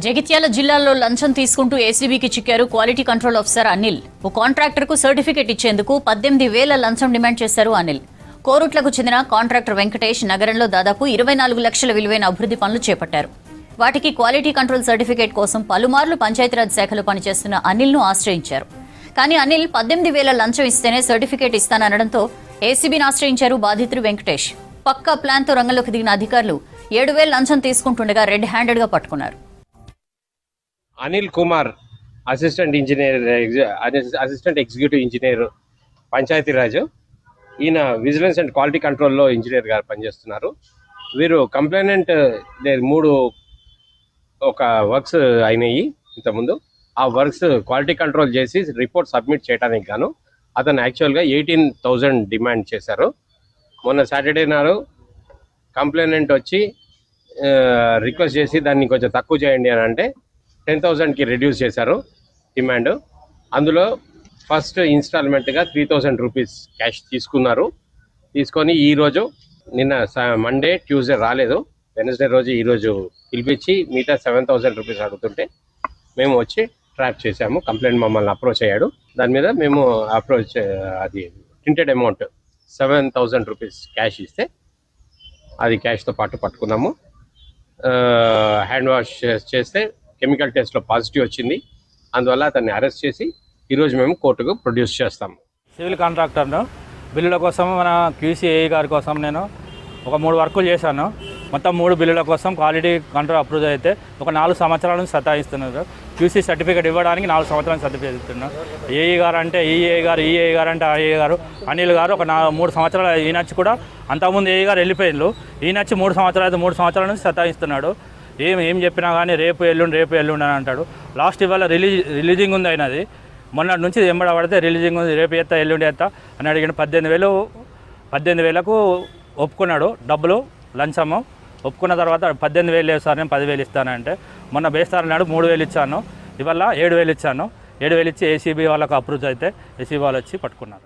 జగిత్యాల జిల్లాలో లంచం తీసుకుంటూ ఏసీబీకి చిక్కారు క్వాలిటీ కంట్రోల్ ఆఫీసర్ అనిల్. ఓ కాంట్రాక్టర్కు సర్టిఫికెట్ ఇచ్చేందుకు 18,000 లంచం డిమాండ్ చేశారు అనిల్. కోరుట్లకు చెందిన కాంట్రాక్టర్ వెంకటేష్ నగరంలో దాదాపు 24 లక్షల విలువైన అభివృద్ధి పనులు చేపట్టారు. వాటికి క్వాలిటీ కంట్రోల్ సర్టిఫికెట్ కోసం పలుమార్లు పంచాయతీరాజ్ శాఖలో పనిచేస్తున్న అనిల్ను ఆశ్రయించారు. కానీ అనిల్ 18,000 లంచం ఇస్తేనే సర్టిఫికెట్ ఇస్తాననడంతో ఏసీబీని ఆశ్రయించారు బాధితుడు వెంకటేష్. పక్కా ప్లాన్తో రంగంలోకి దిగిన అధికారులు 7,000 లంచం తీసుకుంటుండగా రెడ్ హ్యాండెడ్గా పట్టుకున్నారు. Anil Kumar assistant executive engineer Panchayati Raj. ఈయన విజిలెన్స్ అండ్ క్వాలిటీ కంట్రోల్లో ఇంజనీర్ గారు పనిచేస్తున్నారు. వీరు కంప్లైనెంట్ 3 ఒక వర్క్స్ అయినాయి ఇంతకుముందు. ఆ వర్క్స్ క్వాలిటీ కంట్రోల్ చేసి రిపోర్ట్ సబ్మిట్ చేయడానికి గాను అతను యాక్చువల్గా 18,000 డిమాండ్ చేశారు. మొన్న సాటర్డే నాడు కంప్లైనెంట్ వచ్చి రిక్వెస్ట్ చేసి దాన్ని కొంచెం తక్కువ చేయండి అని అంటే 10,000కి రెడ్యూస్ చేశారు డిమాండ్. అందులో ఫస్ట్ ఇన్స్టాల్మెంట్గా 3,000 రూపీస్ క్యాష్ తీసుకున్నారు. తీసుకొని ఈరోజు నిన్న మండే ట్యూస్డే రాలేదు, వెనస్డే రోజు ఈరోజు పిలిపించి మిగతా 7,000 రూపీస్ అడుగుతుంటే మేము వచ్చి ట్రాప్ చేశాము. కంప్లైంట్ మమ్మల్ని అప్రోచ్ అయ్యాడు. దాని మీద మేము అప్రోచ్ అది ప్రింటెడ్ అమౌంట్ 7,000 రూపీస్ క్యాష్ ఇస్తే అది క్యాష్తో పాటు పట్టుకున్నాము. హ్యాండ్ వాష్ చేస్తే కెమికల్ టెస్ట్లో పాజిటివ్ వచ్చింది. అందువల్ల అతన్ని అరెస్ట్ చేసి ఈరోజు మేము కోర్టుకు ప్రొడ్యూస్ చేస్తాము. సివిల్ కాంట్రాక్టర్ను బిల్లుల కోసం మన క్యూసీఏ గారి కోసం నేను ఒక 3 వర్కులు చేశాను. మొత్తం 3 బిల్లుల కోసం క్వాలిటీ కంట్రోల్ అప్రూవ్ అయితే ఒక 4 సంవత్సరాల నుంచి సతాయిస్తున్నారు. క్యూసీ సర్టిఫికేట్ ఇవ్వడానికి 4 సంవత్సరాల సర్టిఫికేట్ ఇస్తున్నారు. ఏఈ గారు అంటే ఈఏ గారు అంటే ఆఏ గారు, అనిల్ గారు ఒక 3 సంవత్సరాలు. ఈయనొచ్చి కూడా అంతకుముందు ఏఈ గారు వెళ్ళిపోయినారు. ఈయనొచ్చి 3 సంవత్సరాల నుంచి సతాయిస్తున్నాడు. ఏం చెప్పినా కానీ రేపు ఎల్లుండి అని అంటాడు. లాస్ట్ ఇవాళ రిలీజింగ్ ఉంది అయినది. మొన్నటి నుంచి ఎంబడ పడితే రిలీజింగ్ ఉంది, రేపు ఎత్తా ఎల్లుండి ఎత్తా అని అడిగిన 18,000కు ఒప్పుకున్నాడు. డబ్బులు లంచము ఒప్పుకున్న తర్వాత 18,000 లేవు సార్, నేను 10,000 ఇస్తానంటే మొన్న బేస్తారన్నాడు 3,000 ఇచ్చాను. ఇవాళ 7,000 ఇచ్చాను. 7,000 ఇచ్చి ఏసీబీ వాళ్ళకు అప్రూవ్ అయితే ఏసీబీ వాళ్ళు వచ్చి పట్టుకున్నారు.